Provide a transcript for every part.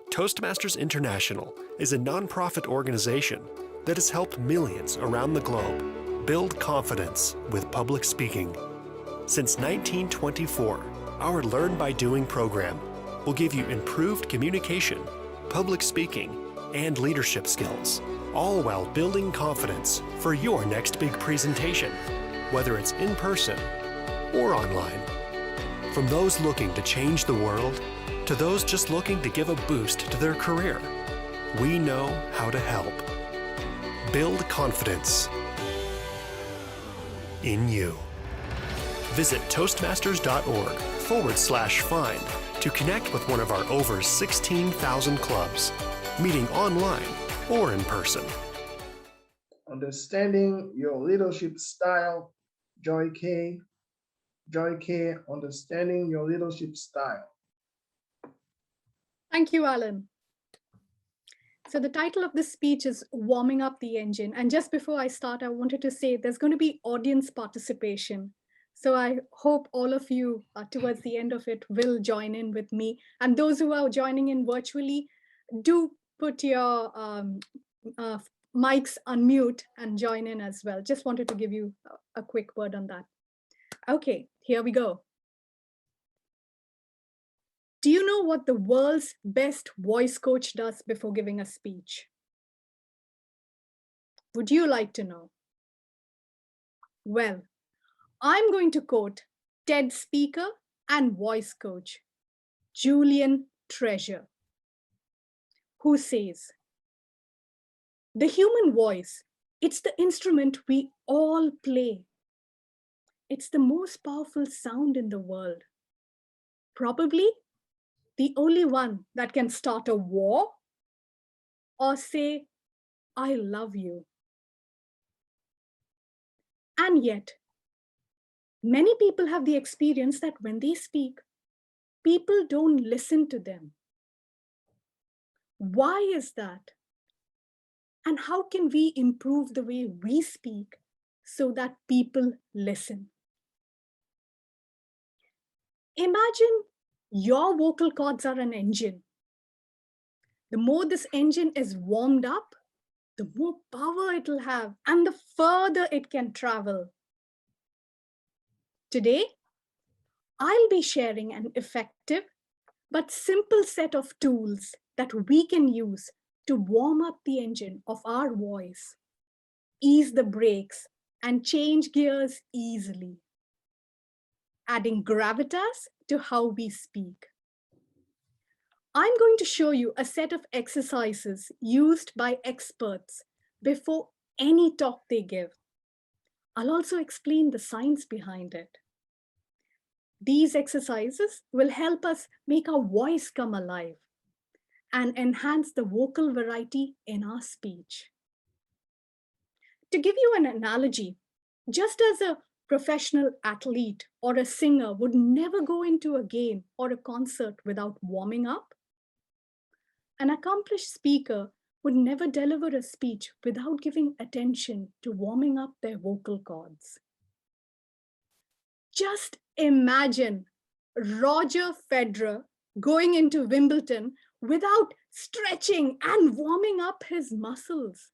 Toastmasters International is a nonprofit organization that has helped millions around the globe build confidence with public speaking. Since 1924, our Learn by Doing program will give you improved communication, public speaking, and leadership skills, all while building confidence for your next big presentation, whether it's in person or online. From those looking to change the world to those just looking to give a boost to their career, we know how to help. Build confidence in you. Visit toastmasters.org/find to connect with one of our over 16,000 clubs, meeting online or in person. Understanding your leadership style, Joy K. Joy K, understanding your leadership style. Thank you, Alan. So the title of this speech is Warming Up the Engine. And just before I start, I wanted to say there's going to be audience participation. So I hope all of you towards the end of it will join in with me. And those who are joining in virtually, do put your mics on mute and join in as well. Just wanted to give you a quick word on that. Okay, here we go. Do you know what the world's best voice coach does before giving a speech? Would you like to know? Well, I'm going to quote TED speaker and voice coach, Julian Treasure, who says, "The human voice, it's the instrument we all play. It's the most powerful sound in the world. Probably the only one that can start a war or say, 'I love you.' And yet, many people have the experience that when they speak, people don't listen to them. Why is that? And how can we improve the way we speak so that people listen?" Imagine your vocal cords are an engine. The more this engine is warmed up, the more power it'll have and the further it can travel. Today, I'll be sharing an effective but simple set of tools that we can use to warm up the engine of our voice, ease the brakes, and change gears easily, adding gravitas to how we speak. I'm going to show you a set of exercises used by experts before any talk they give. I'll also explain the science behind it. These exercises will help us make our voice come alive and enhance the vocal variety in our speech. To give you an analogy, just as a professional athlete or a singer would never go into a game or a concert without warming up, an accomplished speaker would never deliver a speech without giving attention to warming up their vocal cords. Just imagine Roger Federer going into Wimbledon without stretching and warming up his muscles.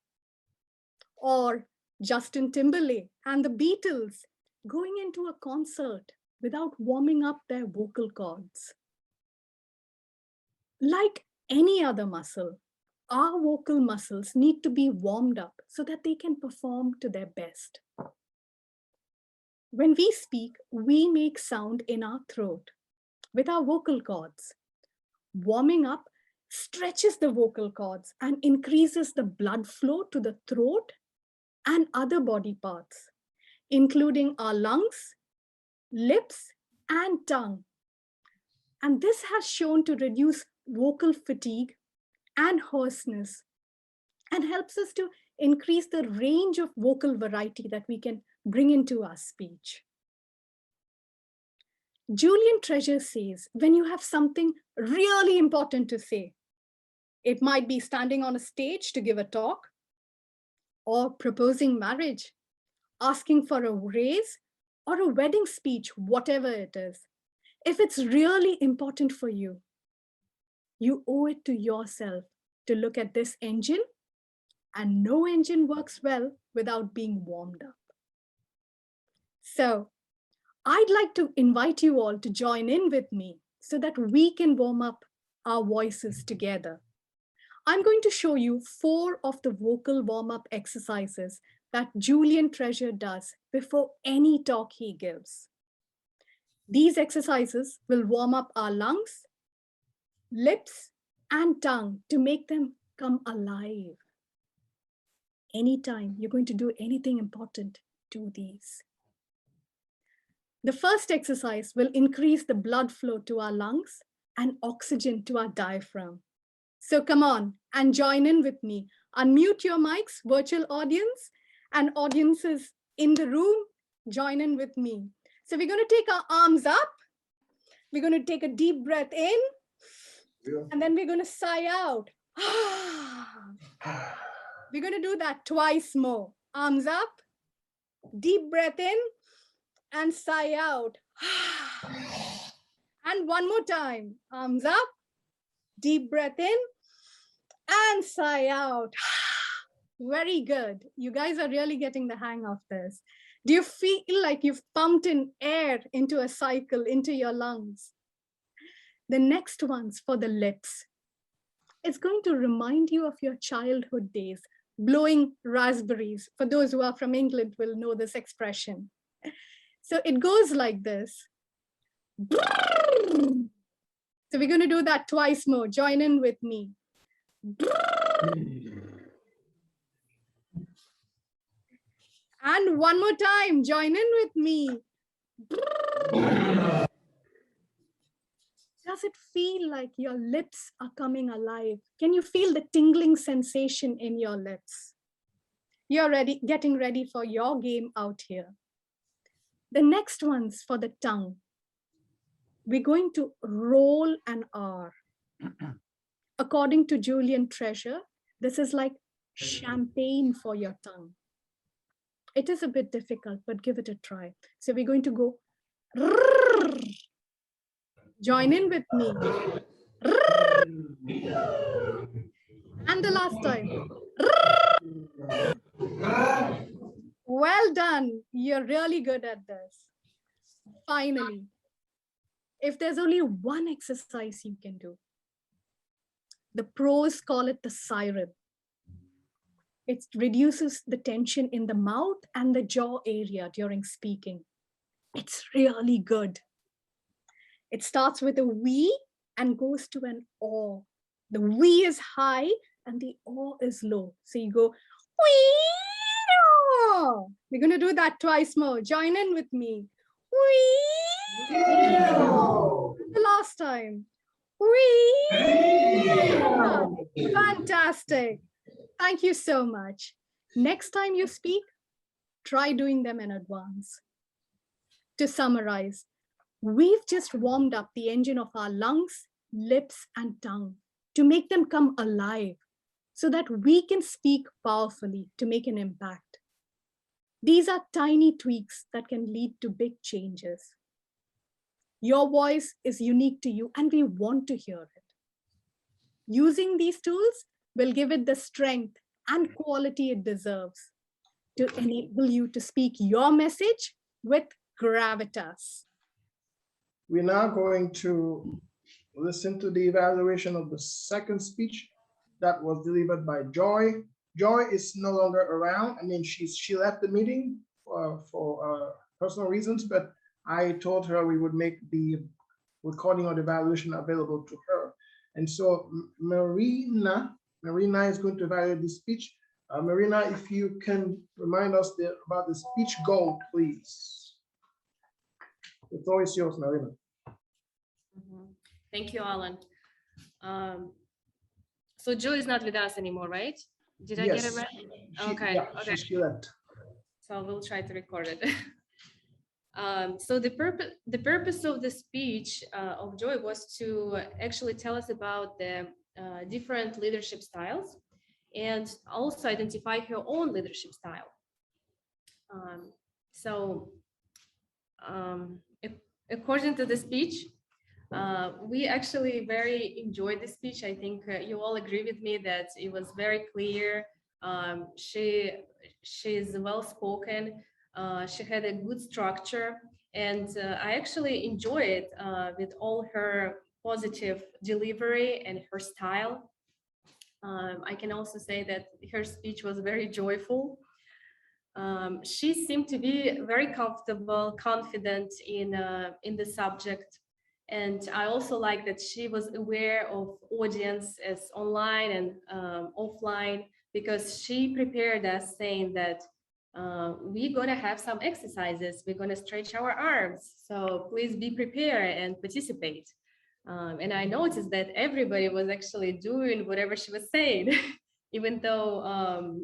Or Justin Timberlake and the Beatles going into a concert without warming up their vocal cords. Like any other muscle, our vocal muscles need to be warmed up so that they can perform to their best. When we speak, we make sound in our throat with our vocal cords. Warming up stretches the vocal cords and increases the blood flow to the throat and other body parts, including our lungs, lips, and tongue. And this has shown to reduce vocal fatigue and hoarseness and helps us to increase the range of vocal variety that we can bring into our speech. Julian Treasure says, when you have something really important to say, it might be standing on a stage to give a talk, or proposing marriage, asking for a raise, or a wedding speech, whatever it is. If it's really important for you, You owe it to yourself to look at this engine, and no engine works well without being warmed up. So I'd like to invite you all to join in with me so that we can warm up our voices together. I'm going to show you 4 of the vocal warm-up exercises that Julian Treasure does before any talk he gives. These exercises will warm up our lungs, lips, and tongue to make them come alive. Anytime you're going to do anything important, do these. The first exercise will increase the blood flow to our lungs and oxygen to our diaphragm. So come on and join in with me. Unmute your mics, virtual audience, and audiences in the room, join in with me. So we're going to take our arms up. We're going to take a deep breath in, and then we're going to sigh out. We're going to do that twice more. Arms up, deep breath in, and sigh out. And one more time. Arms up, deep breath in, and sigh out. Very good. You guys are really getting the hang of this. Do you feel like you've pumped in air into a cycle, into your lungs? The next one's for the lips. It's going to remind you of your childhood days, blowing raspberries. For those who are from England will know this expression. So it goes like this. So we're going to do that twice more. Join in with me. And one more time, join in with me. Does it feel like your lips are coming alive? Can you feel the tingling sensation in your lips? You're ready, getting ready for your game out here. The next one's for the tongue. We're going to roll an R. According to Julian Treasure, this is like champagne for your tongue. It is a bit difficult, but give it a try. So we're going to go. Join in with me. And the last time. Well done. You're really good at this. Finally, if there's only one exercise you can do, the pros call it the Siren. It reduces the tension in the mouth and the jaw area during speaking. It's really good. It starts with a wee and goes to an aw. The wee is high and the aw is low. So you go wee. We're going to do that twice more. Join in with me. Wee. The last time. Wee. Fantastic. Thank you so much. Next time you speak, try doing them in advance. To summarize, we've just warmed up the engine of our lungs, lips, and tongue to make them come alive so that we can speak powerfully to make an impact. These are tiny tweaks that can lead to big changes. Your voice is unique to you, and we want to hear it. Using these tools will give it the strength and quality it deserves to enable you to speak your message with gravitas. We're now going to listen to the evaluation of the second speech that was delivered by Joy. Joy is no longer around. I mean, she left the meeting for personal reasons, but I told her we would make the recording of the evaluation available to her. And so Marina is going to evaluate this speech. Marina, if you can remind us about the speech goal, please. The floor is yours, Marina. Thank you, Alan. So Jill is not with us anymore, right? Did I get it right? Okay. Okay. She left. So we'll try to record it. So the purpose of the speech of Joy was to actually tell us about the different leadership styles and also identify her own leadership style. According to the speech, We actually very enjoyed the speech. I think you all agree with me that it was very clear. She is well spoken. She had a good structure, and I actually enjoy it with all her positive delivery and her style. I can also say that her speech was very joyful. She seemed to be very comfortable, confident in the subject. And I also like that she was aware of audience as online and offline, because she prepared us saying that we're gonna have some exercises, we're gonna stretch our arms. So please be prepared and participate. And I noticed that everybody was actually doing whatever she was saying, even though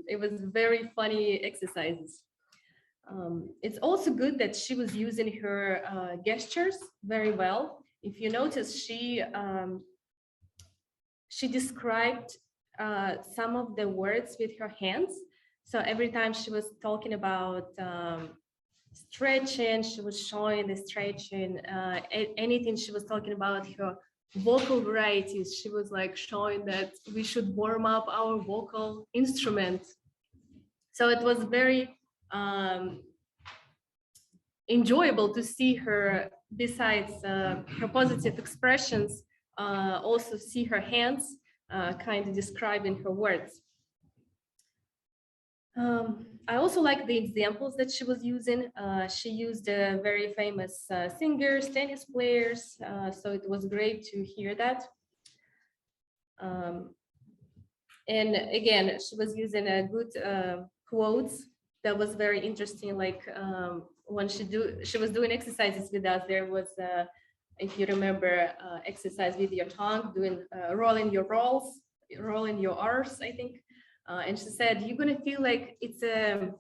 it was very funny exercises. It's also good that she was using her gestures very well. If you notice, she described some of the words with her hands. So every time she was talking about stretching, she was showing the stretching. Anything she was talking about her vocal varieties, she was like showing that we should warm up our vocal instrument. So it was very enjoyable to see her, besides her positive expressions, also see her hands kind of describing her words. I also like the examples that she was using. She used very famous singers, tennis players, so it was great to hear that. And again, she was using a good quotes that was very interesting. Like when she was doing exercises with us, there was, if you remember, exercise with your tongue, doing rolling your rolls, rolling your R's, I think. And she said, you're gonna feel like it's a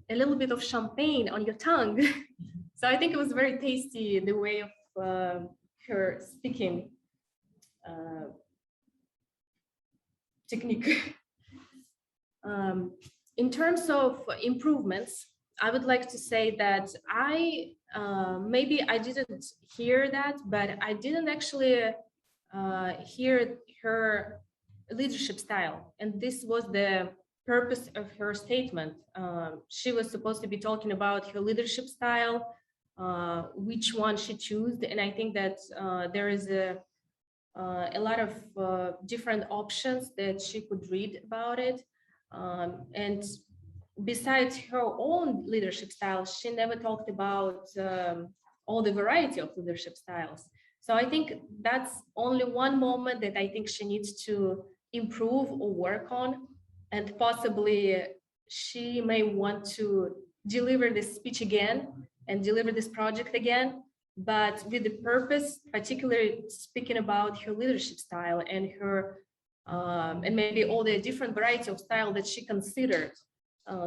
little bit of champagne on your tongue. So I think it was very tasty, the way of her speaking technique. In terms of improvements, I would like to say that maybe I didn't hear that, but I didn't actually hear her leadership style. And this was the purpose of her statement. She was supposed to be talking about her leadership style, which one she chose. And I think that there is a lot of different options that she could read about it. And besides her own leadership style, she never talked about all the variety of leadership styles. So I think that's only one moment that I think she needs to improve or work on, and possibly she may want to deliver this speech again and deliver this project again, but with the purpose, particularly speaking about her leadership style and her and maybe all the different variety of style that she considered.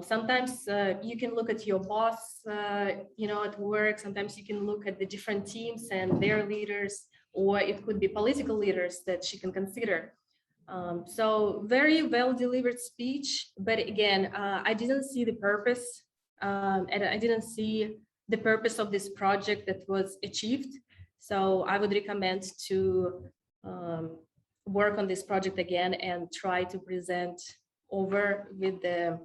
Sometimes you can look at your boss, at work. Sometimes you can look at the different teams and their leaders, or it could be political leaders that she can consider. So very well delivered speech, but again, I didn't see the purpose, and I didn't see the purpose of this project that was achieved. So I would recommend to work on this project again and try to present over with the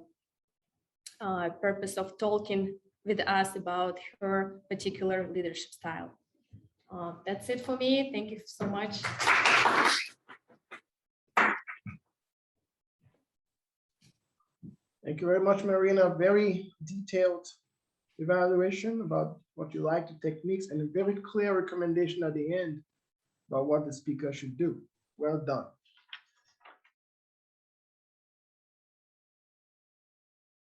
purpose of talking with us about her particular leadership style. That's it for me. Thank you so much. Thank you very much, Marina. Very detailed evaluation about what you like, the techniques, and a very clear recommendation at the end about what the speaker should do. Well done.